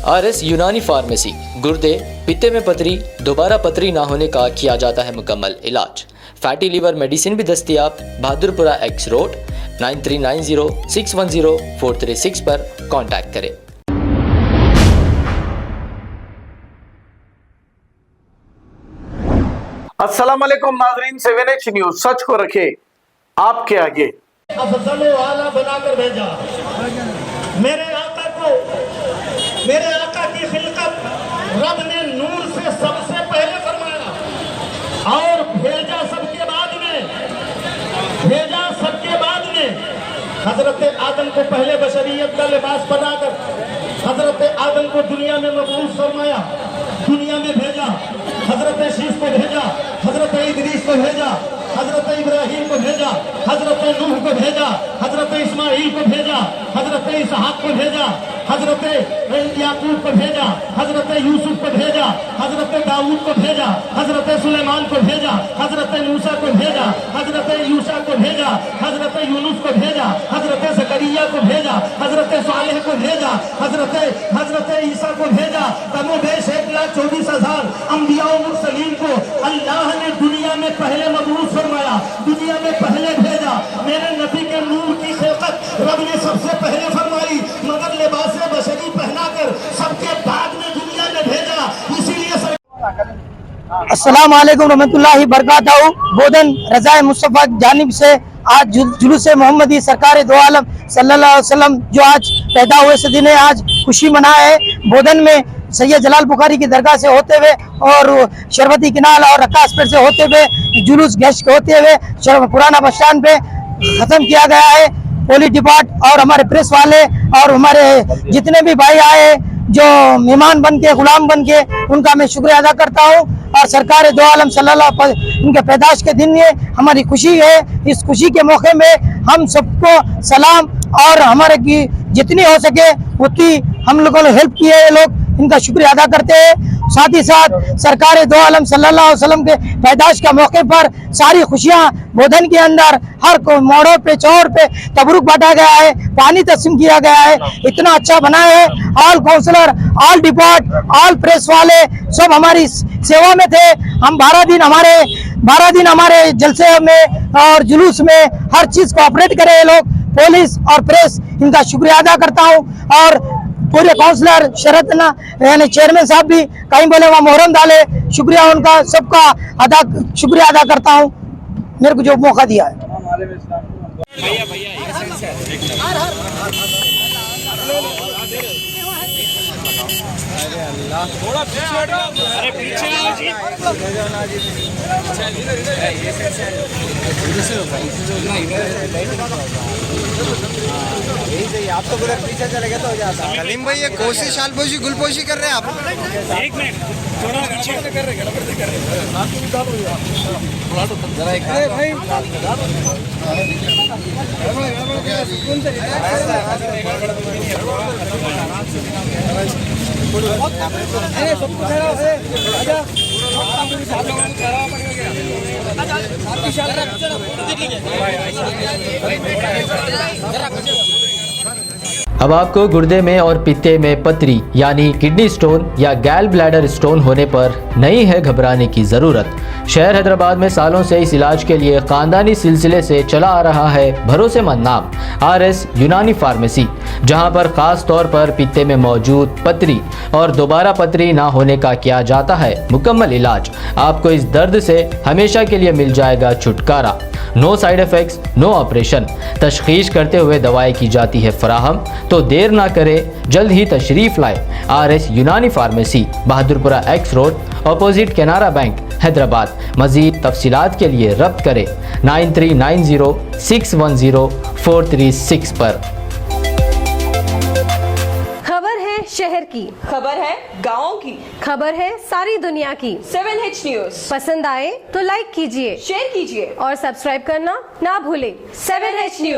RS यूनानी pharmacy, गुर्दे, पित्ते में पथरी, दोबारा पथरी ना होने का किया जाता है मुकम्मल इलाज। फैटी लीवर मेडिसिन भी दस्तियाब। बहादुरपुरा X रोड 9390610436 पर कांटेक्ट करें। अस्सलाम वालेकुम नाजरीन, 7H न्यूज सच को रखे आपके आगे। अफजल वाला बनाकर भेजा मेरे आका को, मेरे आका की खिलकत रब ने नूर से सबसे पहले फरमाया और भेजा सबके बाद में हजरत आदम को पहले बशरियत का लिबास बनाकर हजरत आदम को दुनिया में मबूस फरमाया, दुनिया में भेजा। हजरत शीश को भेजा, हजरत इदरीस को भेजा, हजरत इब्राहिम को भेजा, हजरत नूह को भेजा, हजरत इस्माइल को भेजा, हजरत इसहाक को भेजा, हजरत याकूब को भेजा, हजरत यूसुफ को भेजा, हजरत दाऊद को भेजा, हजरत सुलेमान को भेजा, हजरत मूसा को भेजा, हजरत यूशा को भेजा, हजरत यूनुस को भेजा, हजरत जकरिया को भेजा, हजरत सालेह को भेजा, हजरत ईसा को भेजा। कमोबेश 1,24,000 अंबिया और मुरसलीन को अल्लाह ने दुनिया में पहले मबूस फरमाया, दुनिया में पहले भेजा। मेरे नबी के नूर की खिलकत रब ने सबसे पहले फरमाई, मगर लिबास बशरी पहनाकर सबके बाद में दुनिया में भेजा। इसीलिए अस्सलाम वालेकुम रहमतुल्लाहि बरकातहू। बोधन रज़ाए मुस्तफ़ा की जानिब से आज जुलूस मोहम्मदी सरकार दो आलम सल्लल्लाहु अलैहि वसल्लम जो आज पैदा हुए से दिन है, आज खुशी मनाए है। बोधन में सैयद जलाल बुखारी की दरगाह से होते हुए और शरबती किनाल और रक्कासपेट से होते हुए जुलूस गश्त होते हुए पुराना बस स्टैंड पे खत्म किया गया है। पुलिस डिपार्ट और हमारे प्रेस वाले और हमारे जितने भी भाई आए जो मेहमान बन के, गुलाम बन के, उनका मैं शुक्रिया अदा करता हूँ। और सरकार दो आलम सल्लल्लाहु अलैहि वसल्लम उनके पैदाश के दिन ये हमारी खुशी है। इस खुशी के मौके में हम सबको सलाम और हमारे की जितनी हो सके उतनी हम लोगों ने हेल्प की है, ये लोग इनका शुक्रिया अदा करते हैं। साथ ही साथ सरकार दो आलम सल्लल्लाहु अलैहि वसल्लम के पैदाश के मौके पर सारी खुशियां बोधन के अंदर हर मोड़ों पे, चौर पे तबरुक बांटा गया है, पानी तस्लीम किया गया है। इतना अच्छा बना है। All counsellor, all depart, all press वाले सब हमारी सेवा में थे। हम 12 दिन हमारे जलसे में और जुलूस में हर चीज को ऑपरेट करे ये लोग। पुलिस और प्रेस इनका शुक्रिया अदा करता हूँ। और पूरे काउंसलर शरतना यानी चेयरमैन साहब भी कहीं बोले वहाँ मोहरम डाले, शुक्रिया उनका सबका शुक्रिया अदा करता हूँ मेरे को जो मौका दिया है। थोड़ा पीछे हटो, अरे पीछे आओ जी। आप तो उधर पीछे चले गए तो हो जाता। कलीम भाई ये कोशिश आलपोशी गुलपोशी कर रहे हैं आप। एक मिनट थोड़ा पीछे कर रहे भाई। अब आपको गुर्दे में और पित्ते में पथरी यानी किडनी स्टोन या गैल ब्लैडर स्टोन होने पर नहीं है घबराने की ज़रूरत। शहर हैदराबाद में सालों से इस इलाज के लिए ख़ानदानी सिलसिले से चला आ रहा है भरोसेमंद नाम RS यूनानी फार्मेसी, जहां पर ख़ास तौर पर पित्ते में मौजूद पथरी और दोबारा पथरी ना होने का किया जाता है मुकम्मल इलाज। आपको इस दर्द से हमेशा के लिए मिल जाएगा छुटकारा। No side effects, no operation. तशख़ीस करते हुए दवाएं की जाती है फराहम। तो देर ना करें, जल्द ही तशरीफ़ लाए। RS यूनानी pharmacy, Bahadurpura X road, opposite Canara bank, Hyderabad. मज़ीद तफसीलात के लिए रब्त करें 9390610436 पर। खबर है शहर की, खबर है गाँव की, खबर है सारी दुनिया की। 7H न्यूज पसंद आए तो लाइक कीजिए, शेयर कीजिए और सब्सक्राइब करना ना भूलें। 7H news.